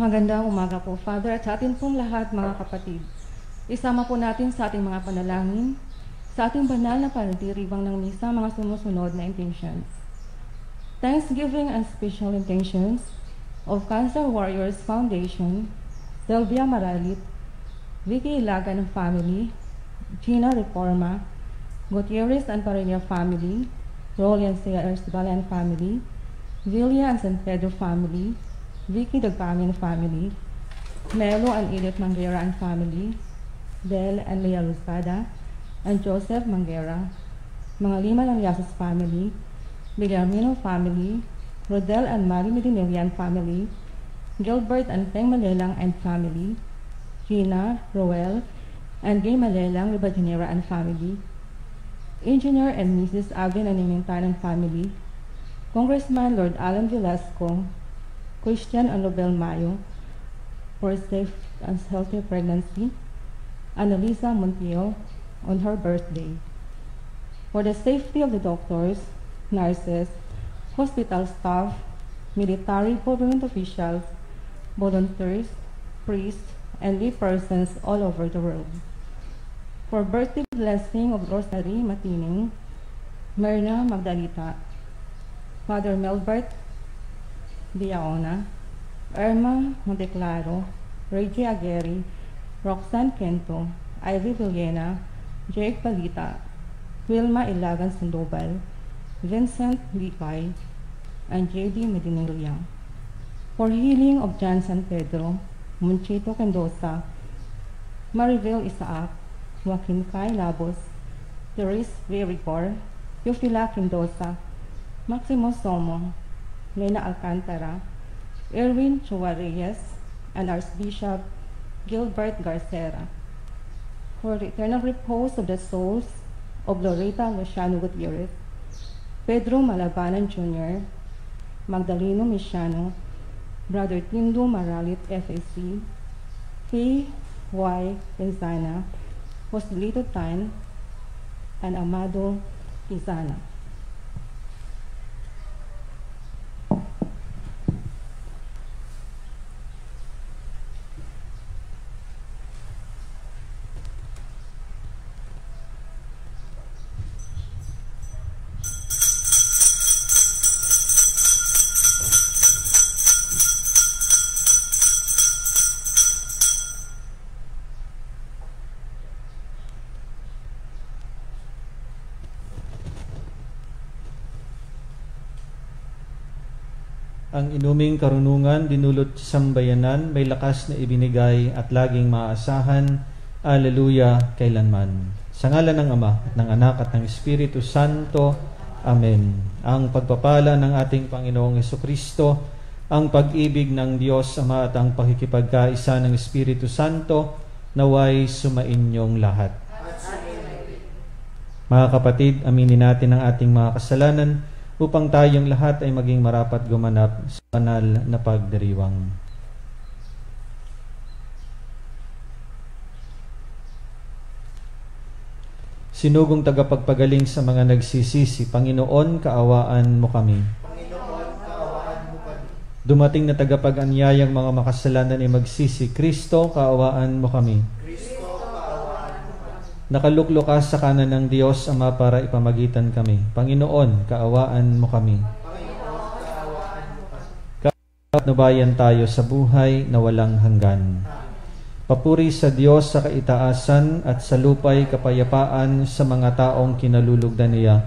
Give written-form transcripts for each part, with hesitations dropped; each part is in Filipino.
Magandang umaga po, Father, at sa atin pong lahat, mga kapatid. Isama po natin sa ating mga panalangin, sa ating banal na pagdiriwang ng misa, mga sumusunod na intentions. Thanksgiving and special intentions of Cancer Warriors Foundation, Sylvia Maralit, Vicky Ilagan and family, Gina Reforma, Gutierrez and Parilla family, Rolian C. Erzbala and family, Villa and San Pedro family, Vicky Dagpangin family, Melo and Edith Manguera and family, Del and Lea Luzada, and Joseph Manguera, mga lima ng Yasus family, Villarmino family, Rodel and Mari Medinelian family, Gilbert and Peng Malelang and family, Gina, Roel, and Gay Malelang, Ribajanera and family, Engineer and Mrs. Avin and Imintan and family, Congressman Lord Alan Velasco, Christian and Nobel Mayo, for a safe and healthy pregnancy, Annalisa Montiel, on her birthday, for the safety of the doctors, nurses, hospital staff, military government officials, volunteers, priests, and lay persons all over the world. For birthday blessing of Rosary Matining, Myrna Magdalita, Father Melbert Villaona, Irma Monteclaro, Reggie Aguirre, Roxanne Kento, Ivy Villena, Jake Palita, Wilma Ilagan Sandoval, Vincent Lipay, and J.D. Medinilla. For healing of John San Pedro, Monchito Mendoza, Maribel Isaac, Joaquin Kai Labos, Therese Vericor, Eufila Mendoza, Maximo Somo, Lena Alcantara, Erwin Chua Reyes, and Archbishop Gilbert Garcera. For the eternal repose of the souls of Loretta Luciano Gutierrez, Pedro Malabanan Jr., Magdaleno Misiano, Brother Tindo Maralit FAC, Faye Y. Quezana, Joselito Tan, and Amado Quezana. Ang inuming karunungan dinulot sa sambayanan, may lakas na ibinigay at laging maaasahan. Alleluia, kailanman. Sa ngalan ng Ama, at ng Anak, at ng Espiritu Santo. Amen. Ang pagpapala ng ating Panginoong Jesucristo, ang pag-ibig ng Diyos Ama at ang pakikipagkaisa ng Espiritu Santo, naway sumainyong lahat. Mga kapatid, aminin natin ang ating mga kasalanan, upang tayong lahat ay maging marapat gumanap sa banal na pagdiriwang. Sinugong tagapagpagaling sa mga nagsisisi, Panginoon, kaawaan mo kami. Panginoon, kaawaan mo kami. Dumating na tagapag-anyayang mga makasalanan ay magsisi, Kristo, kaawaan mo kami. Kristo, kaawaan mo kami. Nakaluklok ka sa kanan ng Diyos Ama para ipamagitan kami. Panginoon, kaawaan mo kami. Panginoon, kaawaan mo kami. Patnubayan tayo sa buhay na walang hanggan. Papuri sa Diyos sa kaitaasan at sa lupay kapayapaan sa mga taong kinalulugdan niya.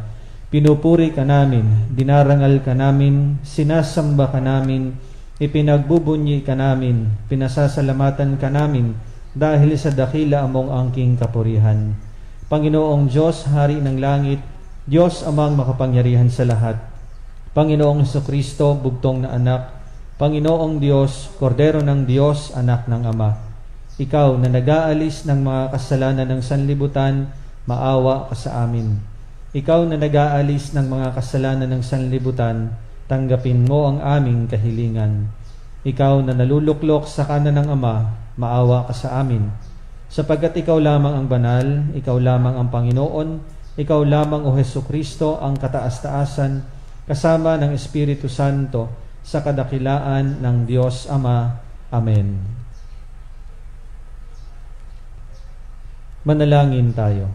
Pinupuri ka namin, dinarangal ka namin, sinasamba ka namin, ipinagbubunyi ka namin, pinasasalamatan ka namin, dahil sa dakila among angking kapurihan. Panginoong Diyos, Hari ng Langit, Diyos amang makapangyarihan sa lahat. Panginoong Jesucristo, bugtong na anak, Panginoong Diyos, Kordero ng Diyos, anak ng Ama. Ikaw na nag-aalis ng mga kasalanan ng sanlibutan, maawa ka sa amin. Ikaw na nag-aalis ng mga kasalanan ng sanlibutan, tanggapin mo ang aming kahilingan. Ikaw na naluluklok sa kanan ng Ama, maawa ka sa amin. Sapagkat ikaw lamang ang banal, ikaw lamang ang Panginoon, ikaw lamang o Jesucristo ang kataas-taasan, kasama ng Espiritu Santo, sa kadakilaan ng Diyos Ama, Amen. Manalangin tayo.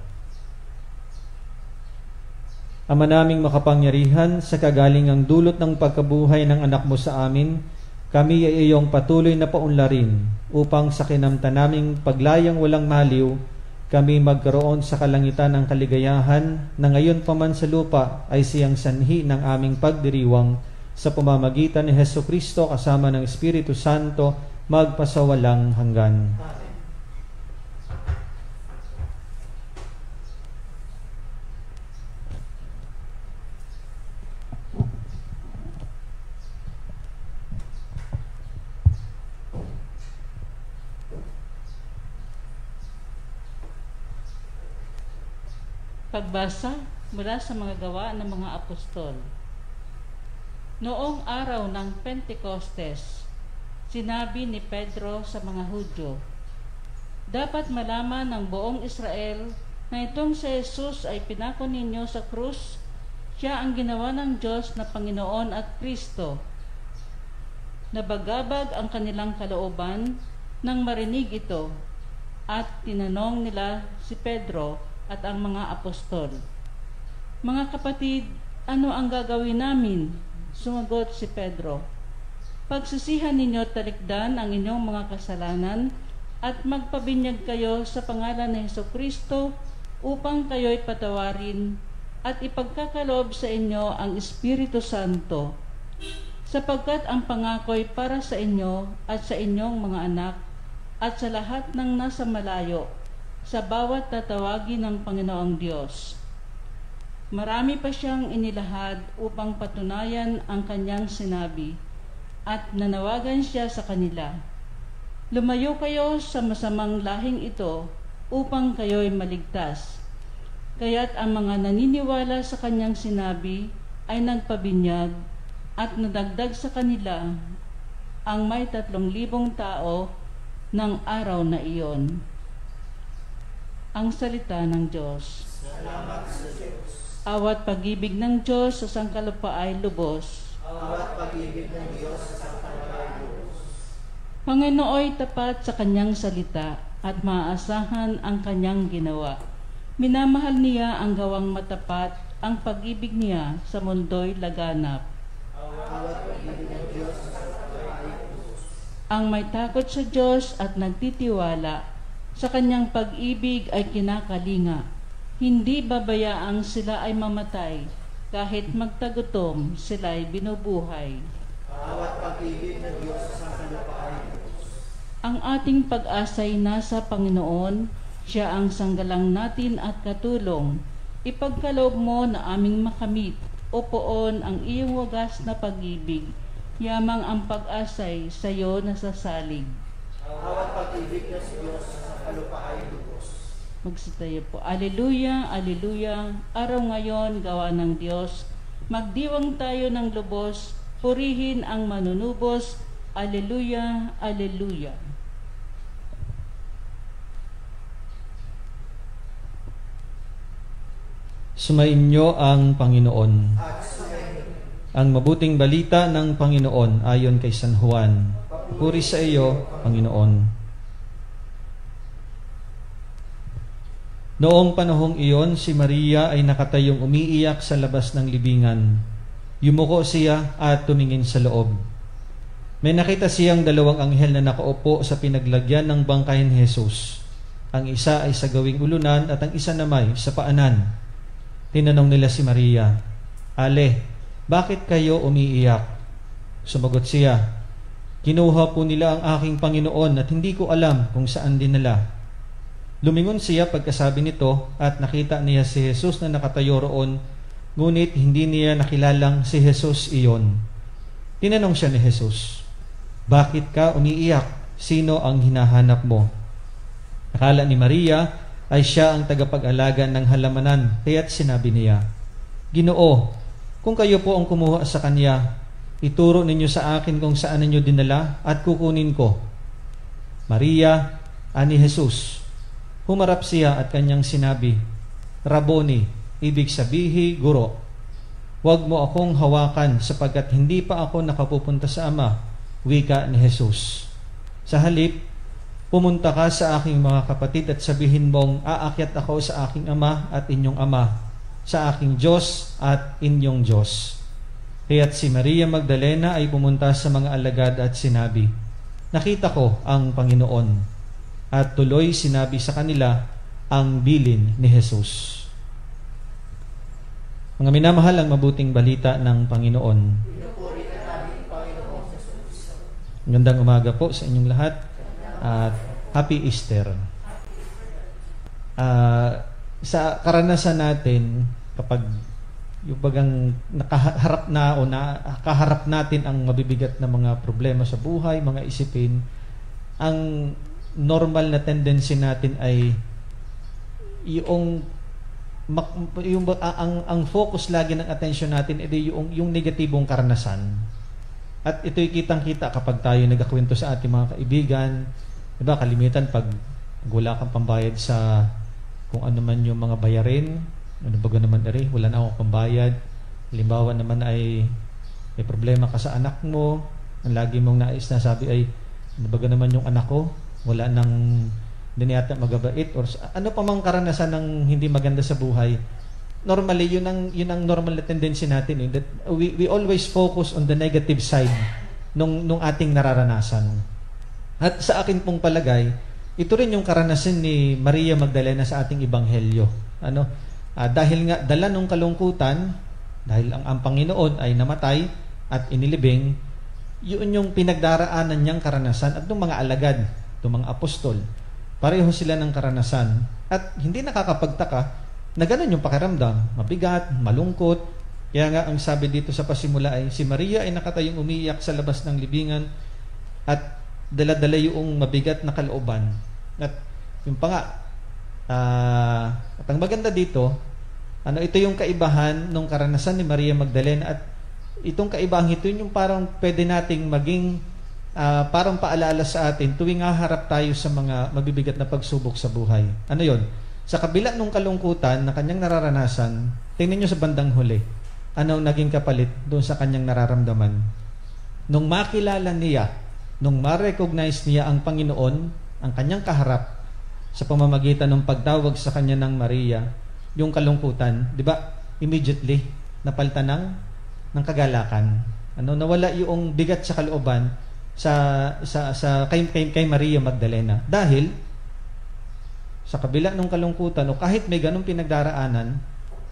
Ama naming makapangyarihan, sa kagalingang dulot ng pagkabuhay ng anak mo sa amin, kami ay iyong patuloy na paunlarin upang sa kinamtan naming paglayang walang maliw, kami magkaroon sa kalangitan ng kaligayahan na ngayon pa man sa lupa ay siyang sanhi ng aming pagdiriwang sa pamamagitan ni Hesukristo kasama ng Espiritu Santo magpasawalang hanggan. Pagbasa mula sa mga gawa ng mga apostol. Noong araw ng Pentecostes, sinabi ni Pedro sa mga Hudyo, "Dapat malaman ng buong Israel na itong si Jesus ay pinako ninyo sa krus. Siya ang ginawa ng Diyos na Panginoon at Kristo." Nabagabag ang kanilang kalooban nang marinig ito, at tinanong nila si Pedro at ang mga apostol, "Mga kapatid, ano ang gagawin namin?" Sumagot si Pedro, "Pagsisihan ninyo talikdan ang inyong mga kasalanan at magpabinyag kayo sa pangalan ni Hesukristo upang kayo'y patawarin at ipagkakaloob sa inyo ang Espiritu Santo, sapagkat ang pangako'y para sa inyo at sa inyong mga anak at sa lahat ng nasa malayo, sa bawat tatawagin ng Panginoong Diyos." Marami pa siyang inilahad upang patunayan ang kanyang sinabi, at nanawagan siya sa kanila, "Lumayo kayo sa masamang lahing ito upang kayo'y maligtas." Kaya't ang mga naniniwala sa kanyang sinabi ay nagpabinyag, at nadagdag sa kanila ang may 3,000 tao ng araw na iyon. Ang salita ng Diyos. Salamat sa Diyos. Awat pag-ibig ng Diyos sa sangkalapa ay lubos. Awat pag-ibig ng Diyos sa sangkalapa ay lubos. Panginooy tapat sa kanyang salita at maaasahan ang kanyang ginawa. Minamahal niya ang gawang matapat, ang pag-ibig niya sa mundo'y laganap. Awat pag-ibig ng Diyos sa sangkalapa ay lubos. Ang may takot sa Diyos at nagtitiwala sa kanyang pag-ibig ay kinakalinga. Hindi babayaang sila ay mamatay, kahit magtagutom sila'y binubuhay. Awat pag-ibig ng Diyos sa sangkalapa ay lubos. Ang ating pag-asa'y nasa Panginoon. Siya ang sanggalang natin at katulong. Ipagkaloob mo na aming makamit, o poon ang iyong wagas na pag-ibig. Yamang ang pag-asa'y sa'yo nasasalig. Awat pag-ibig ng Diyos sa sangkalapa ay lubos. Magsitayo po. Aleluya, aleluya. Araw ngayon, gawa ng Diyos. Magdiwang tayo ng lubos. Purihin ang manunubos. Aleluya, aleluya. Sumainyo ang Panginoon. At sumainyo. Ang mabuting balita ng Panginoon ayon kay San Juan. Puri sa iyo, Panginoon. Noong panahong iyon, si Maria ay nakatayong umiiyak sa labas ng libingan. Yumuko siya at tumingin sa loob. May nakita siyang 2 anghel na nakaupo sa pinaglagyan ng bangkay ni Jesus. Ang isa ay sa gawing ulunan at ang isa naman sa paanan. Tinanong nila si Maria, "Ale, bakit kayo umiiyak?" Sumagot siya, "Kinuha po nila ang aking Panginoon at hindi ko alam kung saan dinala." Lumingon siya pagkasabi nito at nakita niya si Jesus na nakatayo roon, ngunit hindi niya nakilalang si Jesus iyon. Tinanong siya ni Jesus, "Bakit ka umiiyak? Sino ang hinahanap mo?" Akala ni Maria ay siya ang tagapag-alaga ng halamanan, kaya't sinabi niya, "Ginoo, kung kayo po ang kumuha sa kanya, ituro ninyo sa akin kung saan ninyo dinala at kukunin ko." "Maria," ani Jesus. Humarap siya at kanyang sinabi, "Rabboni," ibig sabihin, Guro. "Huwag mo akong hawakan sapagkat hindi pa ako nakapupunta sa Ama," wika ni Jesus. Sa halip, pumunta ka sa aking mga kapatid at sabihin mong, aakyat ako sa aking ama at inyong ama, sa aking Diyos at inyong Diyos. Kaya't si Maria Magdalena ay pumunta sa mga alagad at sinabi, nakita ko ang Panginoon. At tuloy sinabi sa kanila ang bilin ni Jesus. Mga minamahal, ang mabuting balita ng Panginoon. Magandang umaga po sa inyong lahat at Happy Easter. Sa karanasan natin, kapag yung bagang nakaharap na o nakaharap natin ang mabibigat na mga problema sa buhay, mga isipin, ang normal na tendency natin ay ang focus lagi ng attention natin ay yung negatibong karanasan. At ito'y kitang-kita kapag tayo nagkakwento sa ating mga kaibigan. Diba, kalimitan pag wala kang pambayad sa kung ano man yung mga bayarin, ano ba naman wala na akong pambayad. Halimbawa naman ay may problema ka sa anak mo, ang lagi mong nais na sabi ay, ano ba naman yung anak ko? Wala nang hindi yata magabait or ano pa mang karanasan ng hindi maganda sa buhay. Normally, yun ang normal na tendency natin. That we always focus on the negative side nung ating nararanasan. At sa akin pong palagay, ito rin yung karanasan ni Maria Magdalena sa ating ebanghelyo. Dahil nga dala ng kalungkutan, dahil ang Panginoon ay namatay at inilibing, yun yung pinagdaraanan niyang karanasan at ng mga alagad, ng mga apostol. Pareho sila ng karanasan at hindi nakakapagtaka na ganun yung pakiramdam, mabigat, malungkot. Kaya nga ang sabi dito sa pasimula ay si Maria ay nakatayong umiiyak sa labas ng libingan at dala-dala yung mabigat na kalooban. At yung pa nga, at ang maganda dito, ito yung kaibahan ng karanasan ni Maria Magdalena at itong kaibahan ito yung parang pwede nating maging parang paalala sa atin tuwing haharap tayo sa mga mabibigat na pagsubok sa buhay. Ano yon? Sa kabila ng kalungkutan na kanyang nararanasan, tingnan nyo sa bandang huli, anong naging kapalit doon sa kanyang nararamdaman? Nung makilala niya, nung ma-recognize niya ang Panginoon, ang kanyang kaharap, sa pamamagitan ng pagtawag sa kanya ng Maria, yung kalungkutan, di ba, immediately, napalitan ng kagalakan. Nawala yung bigat sa kalooban kay Maria Magdalena. Dahil, sa kabila ng kalungkutan, o kahit may ganong pinagdaraanan,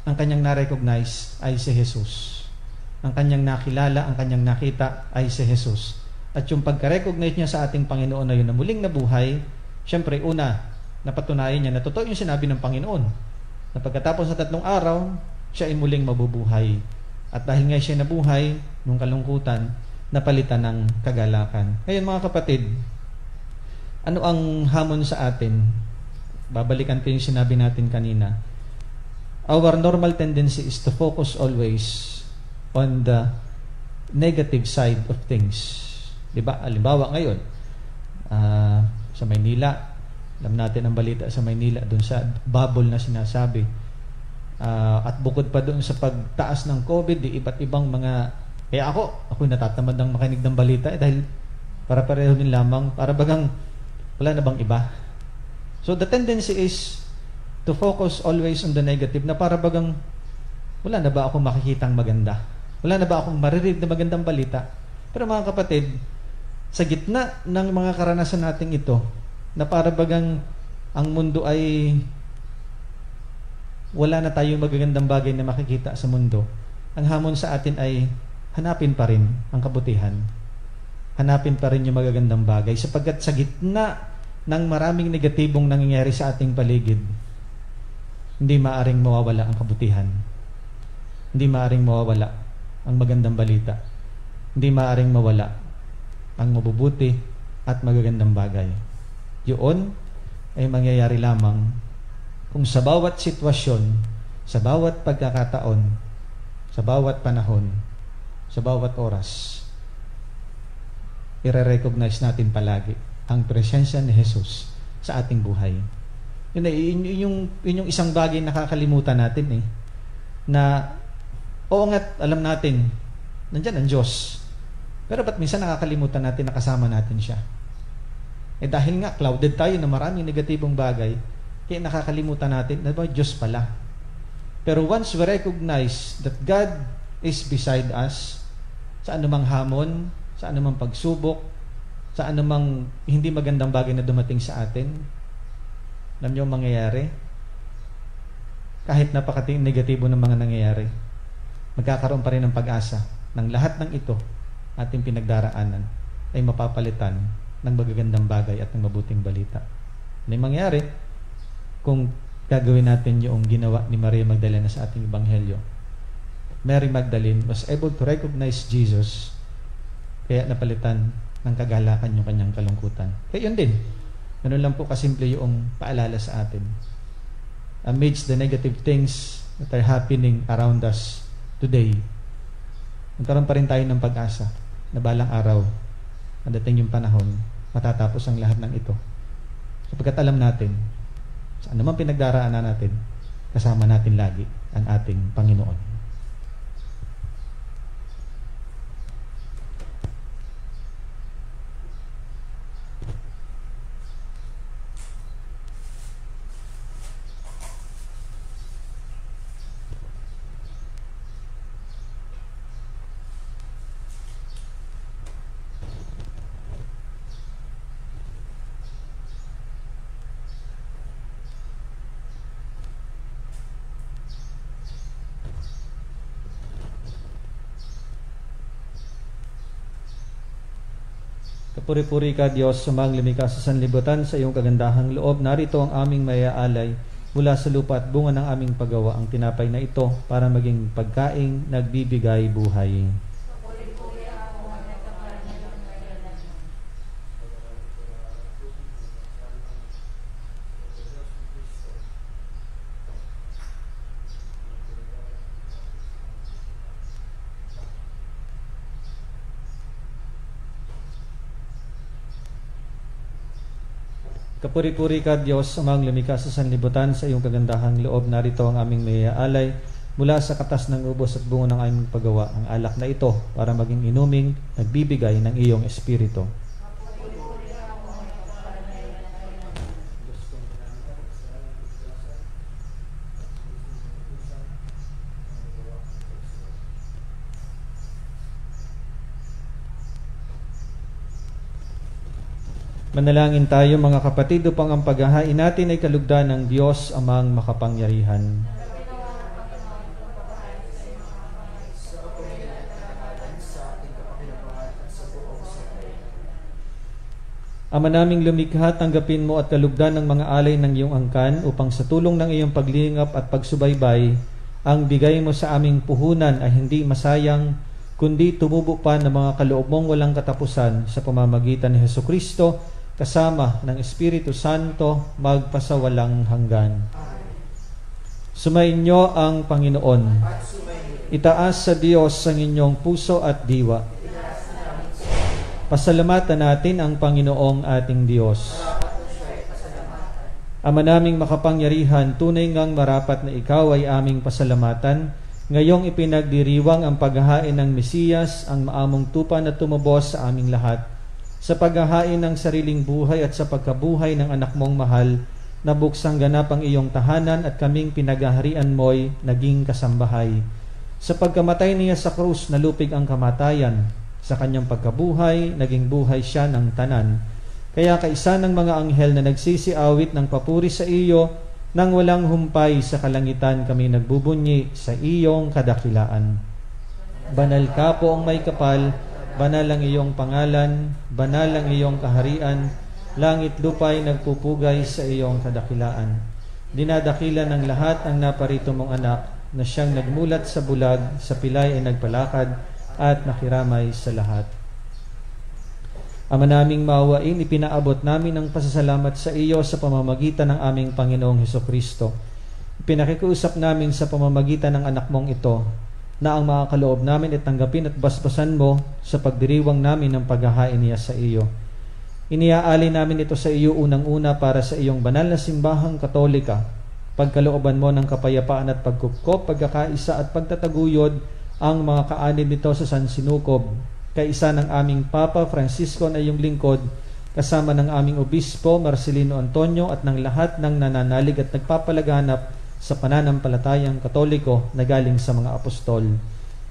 ang kanyang na-recognize ay si Jesus. Ang kanyang nakilala, ang kanyang nakita ay si Jesus. At yung pagka-recognize niya sa ating Panginoon na yun na muling nabuhay, syempre, una, napatunayan niya na totoo yung sinabi ng Panginoon na pagkatapos sa 3 araw, siya ay muling mabubuhay. At dahil nga siya nabuhay, nung kalungkutan, napalitan ng kagalakan. Ngayon mga kapatid, ano ang hamon sa atin? Babalikan ko yung sinabi natin kanina. Our normal tendency is to focus always on the negative side of things. Diba? Halimbawa ngayon, sa Maynila, alam natin ang balita sa Maynila, doon sa bubble na sinasabi. At bukod pa doon sa pagtaas ng COVID, iba't ibang mga... Kaya ako natatamad ng makinig ng balita dahil para pareho din lamang, para bagang wala na bang iba. So the tendency is to focus always on the negative na para bagang wala na ba akong makikitang maganda? Wala na ba akong maririnig na magandang balita? Pero mga kapatid, sa gitna ng mga karanasan nating ito, na para bagang ang mundo ay wala na tayong magagandang bagay na makikita sa mundo, ang hamon sa atin ay hanapin pa rin ang kabutihan. Hanapin pa rin yung magagandang bagay sapagkat sa gitna ng maraming negatibong nangyayari sa ating paligid, hindi maaring mawawala ang kabutihan. Hindi maaring mawawala ang magandang balita. Hindi maaring mawala ang mabubuti at magagandang bagay. Yun ay mangyayari lamang kung sa bawat sitwasyon, sa bawat pagkakataon, sa bawat panahon, sa bawat oras, i-recognize natin palagi ang presensya ni Jesus sa ating buhay. Yun yung isang bagay na nakakalimutan natin na oo nga't alam natin nandyan ang Diyos, pero ba't minsan nakakalimutan natin na kasama natin siya? Dahil nga clouded tayo na maraming negatibong bagay, kaya nakakalimutan natin na Diyos pala. Pero once we recognize that God is beside us, sa anumang hamon, sa anumang pagsubok, sa anumang hindi magandang bagay na dumating sa atin, alam niyo ang mangyayari? Kahit napaka-negatibo ng mga nangyayari, magkakaroon pa rin ng pag-asa ng lahat ng ito ating pinagdaraanan ay mapapalitan ng magagandang bagay at ng mabuting balita. Ano yung mangyayari kung gagawin natin yung ginawa ni Maria Magdalena sa ating ebanghelyo? Mary Magdalene was able to recognize Jesus, kaya napalitan ng kagalakan yung kanyang kalungkutan. Kaya yun din, ganun lang po kasimple yung paalala sa atin. Amidst the negative things that are happening around us today, magkaroon pa rin tayo ng pag-asa na balang araw, ang dating yung panahon, matatapos ang lahat ng ito. Sapagkat alam natin, sa anumang pinagdaraanan natin, kasama natin lagi ang ating Panginoon. Kapuri-puri ka, Diyos, sumang lumikha sa sanlibutan, sa iyong kagandahang loob. Narito ang aming mayaalay mula sa lupa at bunga ng aming paggawa, ang tinapay na ito para maging pagkaing nagbibigay buhay. Kapuri-puri ka, Diyos, amang lumikha sa sanlibutan, sa iyong kagandahang loob. Narito ang aming mayaalay mula sa katas ng ubos at bunga ng aming paggawa, ang alak na ito para maging inuming nagbibigay ng iyong espiritu. Manalangin tayo, mga kapatid, upang ang paghahain natin ay kalugdan ng Diyos amang makapangyarihan. Ama naming lumikha, tanggapin mo at kalugdan ng mga alay ng iyong angkan upang sa tulong ng iyong paglingap at pagsubaybay, ang bigay mo sa aming puhunan ay hindi masayang, kundi tumubo pa ng mga kaloob mong walang katapusan sa pamamagitan ni Hesukristo, kasama ng Espiritu Santo, magpasawalang hanggan. Sumainyo ang Panginoon. Itaas sa Diyos ang inyong puso at diwa. Pasalamatan natin ang Panginoong ating Diyos. Ama naming makapangyarihan, tunay ngang marapat na ikaw ay aming pasalamatan. Ngayong ipinagdiriwang ang paghahain ng Mesiyas, ang maamong tupa na tumubos sa aming lahat, sa paghahain ng sariling buhay at sa pagkabuhay ng anak mong mahal, na buksang ganap ang iyong tahanan at kaming pinaghaharian mo'y naging kasambahay. Sa pagkamatay niya sa krus, nalupig ang kamatayan. Sa kanyang pagkabuhay, naging buhay siya ng tanan. Kaya kaisa ng mga anghel na nagsisiawit ng papuri sa iyo, nang walang humpay sa kalangitan kami nagbubunyi sa iyong kadakilaan. Banal ka po ang may kapal, banal ang iyong pangalan, banal ang iyong kaharian, langit lupa'y nagpupugay sa iyong kadakilaan. Dinadakila ng lahat ang naparito mong anak, na siyang nagmulat sa bulag, sa pilay ay nagpalakad, at nakiramay sa lahat. Ama naming maawain, ipinaabot namin ang pasasalamat sa iyo sa pamamagitan ng aming Panginoong Hesukristo. Pinakikiusap namin sa pamamagitan ng anak mong ito, na ang mga kaloob namin ay tanggapin at basbasan mo sa pagdiriwang namin ng paghahain niya sa iyo. Iniaalay namin ito sa iyo unang-una para sa iyong banal na simbahang katolika, pagkalooban mo ng kapayapaan at pagkupkop, pagkakaisa at pagtataguyod ang mga kaanib nito sa sansinukob, kaisa ng aming Papa Francisco na iyong lingkod, kasama ng aming Obispo Marcelino Antonio at ng lahat ng nananalig at nagpapalaganap sa pananampalatayang Katoliko na galing sa mga apostol.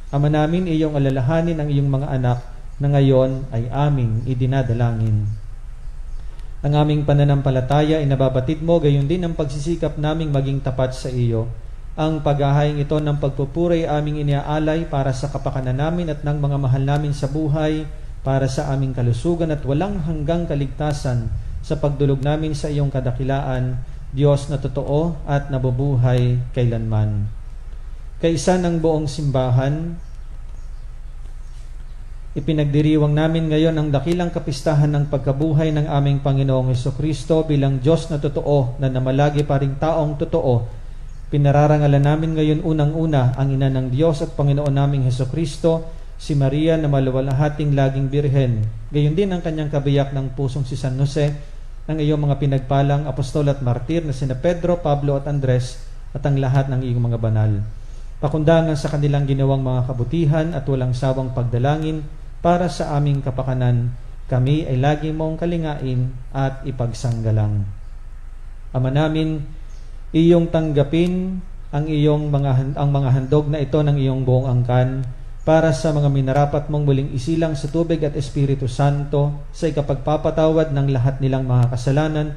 Ama namin, iyong alalahanin ang iyong mga anak na ngayon ay aming idinadalangin. Ang aming pananampalataya ay nababatid mo, gayon din ang pagsisikap naming maging tapat sa iyo. Ang paghahayang ito ng pagpupuri aming iniaalay para sa kapakanan namin at ng mga mahal namin sa buhay, para sa aming kalusugan at walang hanggang kaligtasan sa pagdulog namin sa iyong kadakilaan, Diyos na totoo at nabubuhay kailanman. Kaisa ng buong simbahan, ipinagdiriwang namin ngayon ang dakilang kapistahan ng pagkabuhay ng aming Panginoong Hesukristo bilang Diyos na totoo na namalagi pa ring taong totoo. Pinararangalan namin ngayon unang-una ang Ina ng Diyos at Panginoon naming Hesukristo, si Maria na maluwalhating laging birhen. Gayon din ang kanyang kabiyak ng pusong si San Jose, ang iyong mga pinagpalang apostol at martir na sina Pedro, Pablo at Andres, at ang lahat ng iyong mga banal. Pakundangan sa kanilang ginawang mga kabutihan at walang sawang pagdalangin para sa aming kapakanan, kami ay lagi mong kalingain at ipagsanggalang. Ama namin, iyong tanggapin ang mga handog na ito ng iyong buong angkan para sa mga minarapat mong muling isilang sa tubig at Espiritu Santo sa ikapagpapatawad ng lahat nilang mga kasalanan.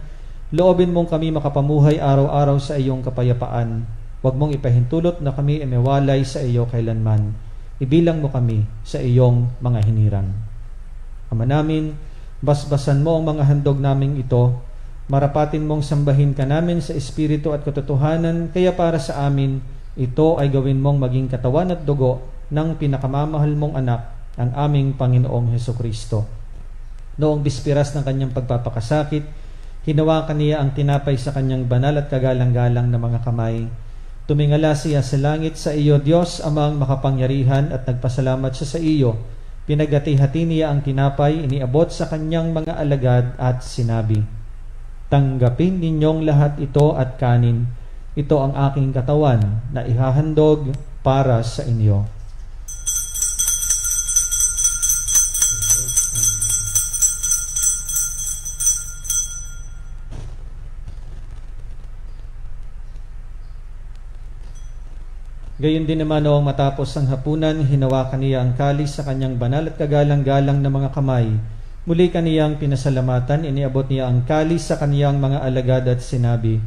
Loobin mong kami makapamuhay araw-araw sa iyong kapayapaan. Huwag mong ipahintulot na kami ay mewalay sa iyo kailanman. Ibilang mo kami sa iyong mga hinirang. Ama namin, basbasan mo ang mga handog naming ito. Marapatin mong sambahin ka namin sa Espiritu at katotohanan, kaya para sa amin, ito ay gawin mong maging katawan at dugo ng pinakamamahal mong anak, ang aming Panginoong Hesukristo. Noong bispiras ng kanyang pagpapakasakit, hinawakan niya ang tinapay sa kanyang banal at kagalang-galang na mga kamay. Tumingala siya sa langit, sa iyo Diyos amang makapangyarihan, at nagpasalamat siya sa iyo. Pinagati-hati niya ang tinapay, iniabot sa kanyang mga alagad at sinabi, tanggapin ninyong lahat ito at kanin. Ito ang aking katawan na ihahandog para sa inyo. Gayon din naman noong matapos ang hapunan, hinawakan niya ang kalis sa kanyang banal at kagalang-galang na mga kamay. Muli kaniyang pinasalamatan, iniabot niya ang kalis sa kaniyang mga alagad at sinabi,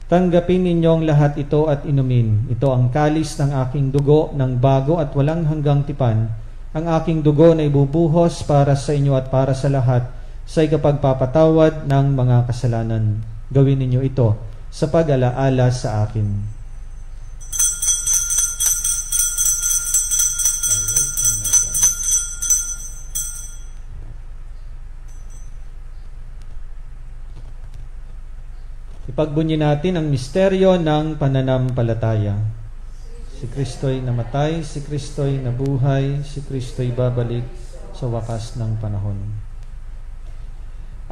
tanggapin ninyong lahat ito at inumin. Ito ang kalis ng aking dugo ng bago at walang hanggang tipan. Ang aking dugo na ibubuhos para sa inyo at para sa lahat sa ikapagpapatawad ng mga kasalanan. Gawin ninyo ito sa pag-alaala sa akin. Ipagbunyi natin ang misteryo ng pananampalataya. Si Kristo'y namatay, si Kristo'y nabuhay, si Kristo'y babalik sa wakas ng panahon.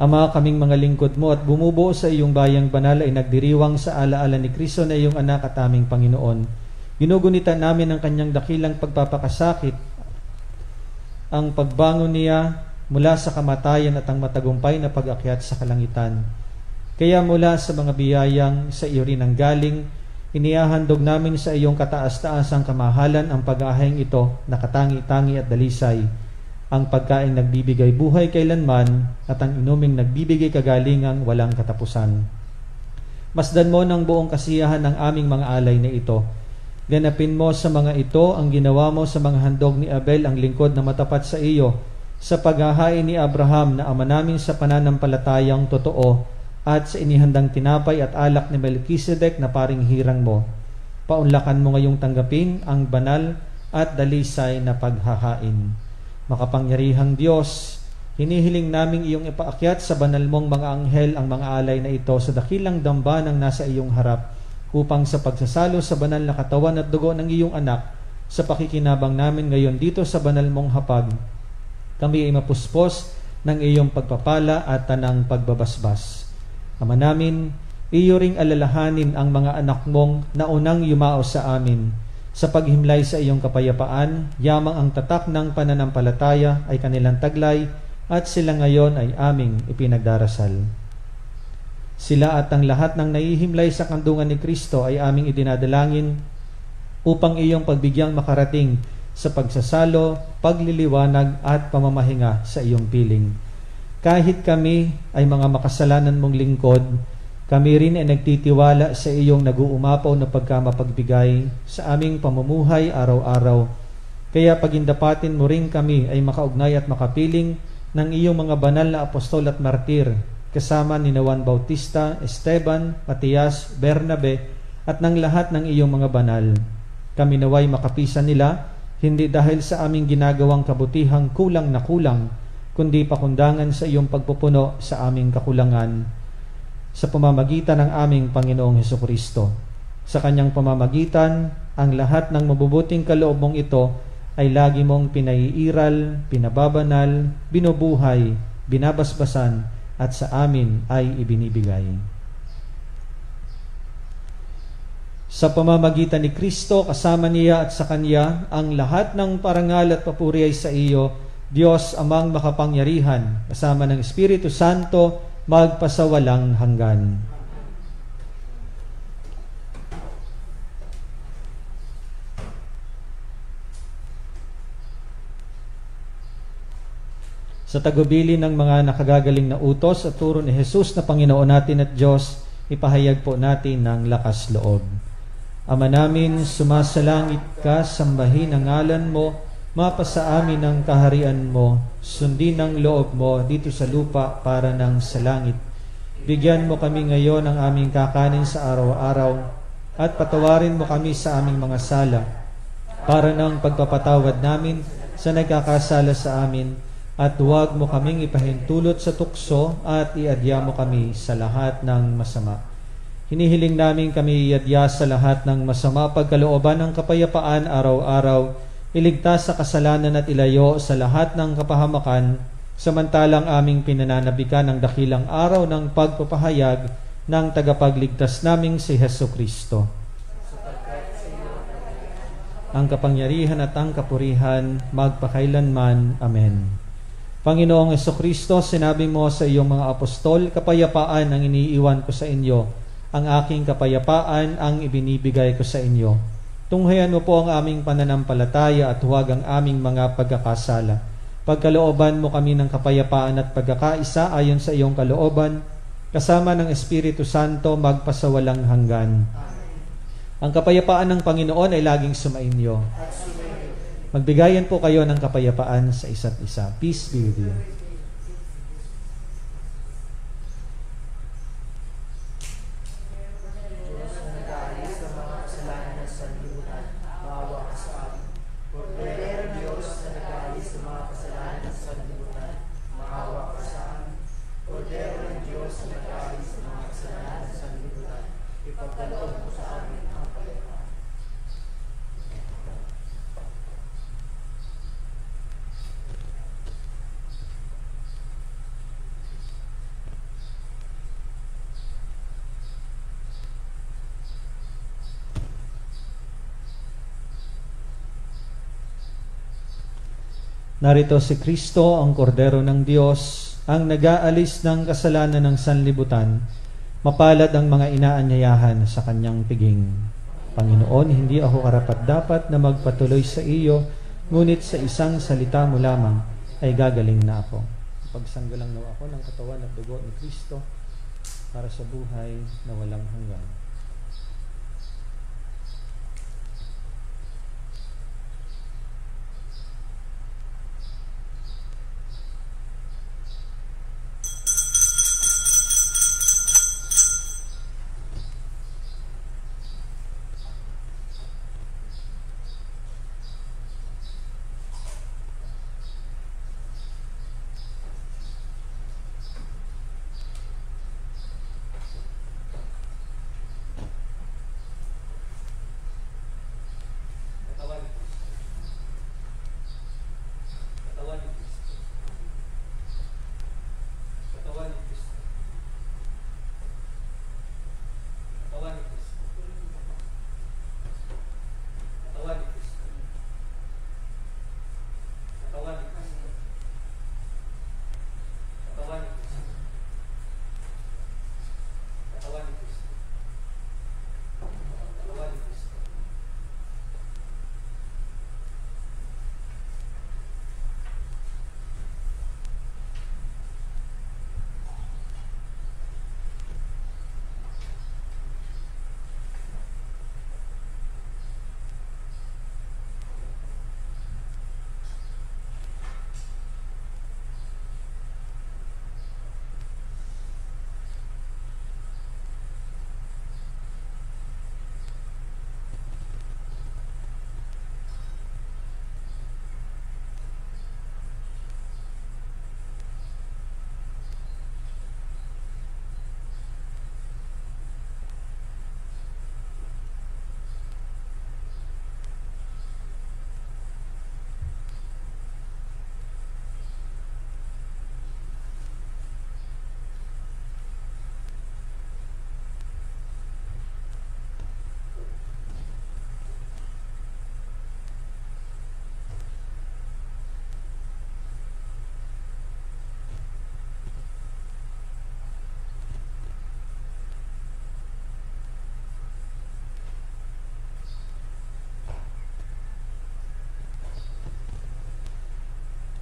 Ama, kaming mga lingkod mo at bumubuo sa iyong bayang banal ay nagdiriwang sa alaala ni Kristo na iyong anak at aming Panginoon. Ginugunitan namin ang kanyang dakilang pagpapakasakit, ang pagbangon niya mula sa kamatayan at ang matagumpay na pag-akyat sa kalangitan. Kaya mula sa mga biyayang sa iyo rin ang galing, inihahandog namin sa iyong kataas-taasang kamahalan ang pag-ahayang ito na katangi-tangi at dalisay, ang pagkaing nagbibigay buhay kailanman at ang inuming nagbibigay kagalingang walang katapusan. Masdan mo ng buong kasiyahan ng aming mga alay na ito. Ganapin mo sa mga ito ang ginawa mo sa mga handog ni Abel, ang lingkod na matapat sa iyo, sa paghahain ni Abraham na ama namin sa pananampalatayang totoo, at sa inihandang tinapay at alak ni Melchizedek na paring hirang mo. Paunlakan mo ngayong tanggapin ang banal at dalisay na paghahain. Makapangyarihang Diyos, hinihiling naming iyong ipaakyat sa banal mong mga anghel ang mga alay na ito sa dakilang damba ng nasa iyong harap, upang sa pagsasalo sa banal na katawan at dugo ng iyong anak, sa pakikinabang namin ngayon dito sa banal mong hapag, kami ay mapuspos ng iyong pagpapala at tanang pagbabasbas. Ama namin, iyo ring alalahanin ang mga anak mong naunang yumao sa amin. Sa paghimlay sa iyong kapayapaan, yamang ang tatak ng pananampalataya ay kanilang taglay, at sila ngayon ay aming ipinagdarasal. Sila at ang lahat ng nahihimlay sa kandungan ni Kristo ay aming idinadalangin upang iyong pagbigyang makarating sa pagsasalo, pagliliwanag at pamamahinga sa iyong piling. Kahit kami ay mga makasalanan mong lingkod, kami rin ay nagtitiwala sa iyong nag-uumapaw na pagkamapagbigay sa aming pamumuhay araw-araw. Kaya pagindapatin mo rin kami ay makaugnay at makapiling ng iyong mga banal na apostol at martir, kasama ni Juan Bautista, Esteban, Matias, Bernabe, at ng lahat ng iyong mga banal. Kami naway makapisan nila, hindi dahil sa aming ginagawang kabutihang kulang na kulang, kundi pakundangan sa iyong pagpupuno sa aming kakulangan, sa pamamagitan ng aming Panginoong Hesukristo. Sa kanyang pamamagitan, ang lahat ng mabubuting kaloob mong ito ay lagi mong pinaiiral, pinababanal, binubuhay, binabasbasan, at sa amin ay ibinibigay. Sa pamamagitan ni Kristo, kasama niya at sa Kanya, ang lahat ng parangal at papuri ay sa iyo, Diyos amang makapangyarihan, kasama ng Espiritu Santo, magpasawalang hanggan. Sa tagubili ng mga nakagagaling na utos at turo ni Jesus na Panginoon natin at Diyos, ipahayag po natin ng lakas loob. Ama namin, sumasalangit ka, sambahin ang ngalan mo, mapasa amin ang kaharian mo, sundin ang loob mo dito sa lupa para ng sa langit. Bigyan mo kami ngayon ng aming kakanin sa araw-araw at patawarin mo kami sa aming mga sala para ng pagpapatawad namin sa nagkakasala sa amin, at huwag mo kaming ipahintulot sa tukso at iadya mo kami sa lahat ng masama. Hinihiling namin kami iadya sa lahat ng masama, pagkalooban ng kapayapaan araw-araw, iligtas sa kasalanan at ilayo sa lahat ng kapahamakan, samantalang aming pinananabikan ng dakilang araw ng pagpapahayag ng tagapagligtas naming si Hesukristo. Ang kapangyarihan at ang kapurihan magpakailanman. Amen. Panginoong Hesukristo, sinabi mo sa iyong mga apostol, kapayapaan ang iniiwan ko sa inyo, ang aking kapayapaan ang ibinibigay ko sa inyo. Tunghayan mo po ang aming pananampalataya at huwag ang aming mga pagkakasala. Pagkalooban mo kami ng kapayapaan at pagkakaisa ayon sa iyong kalooban, kasama ng Espiritu Santo magpasawalang hanggan. Ang kapayapaan ng Panginoon ay laging sumainyo. Magbigayan po kayo ng kapayapaan sa isa't isa. Peace be with you. Narito si Kristo, ang Kordero ng Diyos, ang nag-aalis ng kasalanan ng sanlibutan. Mapalad ang mga inaanyayahan sa kanyang piging. Panginoon, hindi ako karapat-dapat na magpatuloy sa iyo, ngunit sa isang salita mo lamang ay gagaling na ako. Pagsanggalang nawa ako ng katawan at dugo ni Kristo para sa buhay na walang hanggan.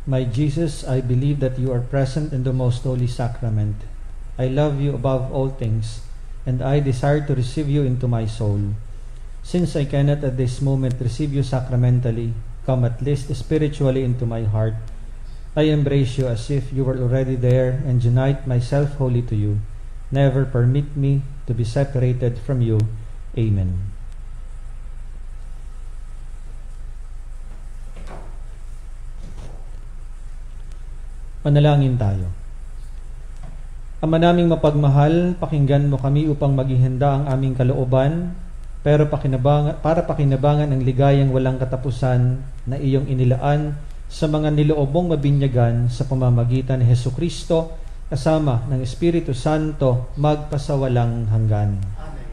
My Jesus, I believe that you are present in the most holy sacrament. I love you above all things, and I desire to receive you into my soul. Since I cannot at this moment receive you sacramentally, come at least spiritually into my heart. I embrace you as if you were already there and unite myself wholly to you. Never permit me to be separated from you. Amen. Manalangin tayo. Ama naming mapagmahal, pakinggan mo kami upang maging handa ang aming kalooban, para pakinabangan ang ligayang walang katapusan na iyong inilaan sa mga niloob mong mabinyagan sa pamamagitan ni Hesukristo, kasama ng Espiritu Santo, magpasawalang hanggan. Amen.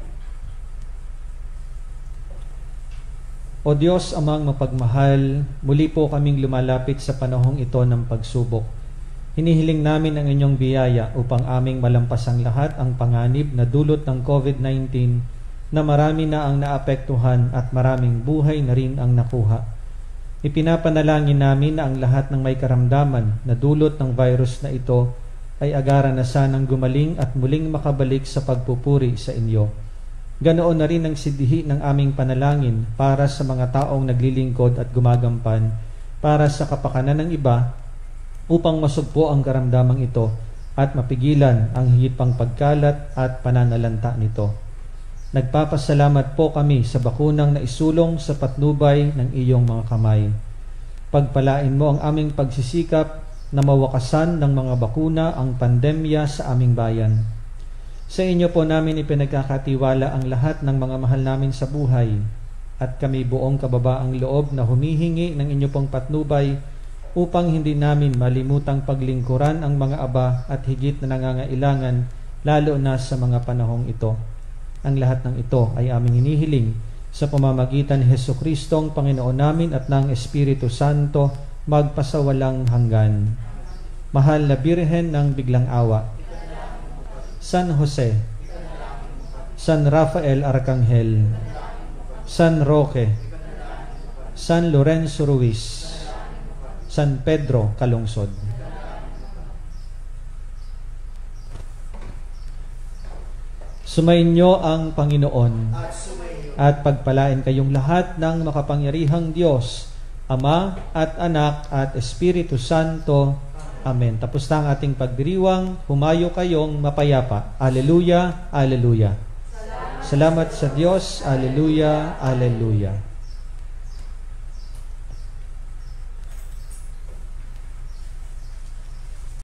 O Diyos, amang mapagmahal, muli po kaming lumalapit sa panahong ito ng pagsubok. Hinihiling namin ang inyong biyaya upang aming malampasang lahat ang panganib na dulot ng COVID-19 na marami na ang naapektuhan at maraming buhay na rin ang nakuha. Ipinapanalangin namin na ang lahat ng may karamdaman na dulot ng virus na ito ay agaran na sanang gumaling at muling makabalik sa pagpupuri sa inyo. Ganoon na rin ang sidihi ng aming panalangin para sa mga taong naglilingkod at gumagampan para sa kapakanan ng iba upang masugpo ang karamdamang ito at mapigilan ang higit pang pagkalat at pananalanta nito. Nagpapasalamat po kami sa bakunang naisulong sa patnubay ng iyong mga kamay. Pagpalain mo ang aming pagsisikap na mawakasan ng mga bakuna ang pandemya sa aming bayan. Sa inyo po namin ipinagkakatiwala ang lahat ng mga mahal namin sa buhay, at kami buong kababaang loob na humihingi ng inyo pong patnubay upang hindi namin malimutang paglingkuran ang mga aba at higit na nangangailangan, lalo na sa mga panahong ito. Ang lahat ng ito ay aming hinihiling sa pamamagitan ni Hesukristo ang Panginoon namin at ng Espiritu Santo, magpasawalang hanggan. Mahal na Birhen ng Biglang Awa, San Jose, San Rafael Arcangel, San Roque, San Lorenzo Ruiz, San Pedro Calungsod. Sumainyo ang Panginoon at pagpalain kayong lahat ng makapangyarihang Diyos, Ama at Anak at Espiritu Santo. Amen. Tapos na ang ating pagdiriwang. Humayo kayong mapayapa. Alleluia, alleluia. Salamat sa Diyos. Alleluia, alleluia.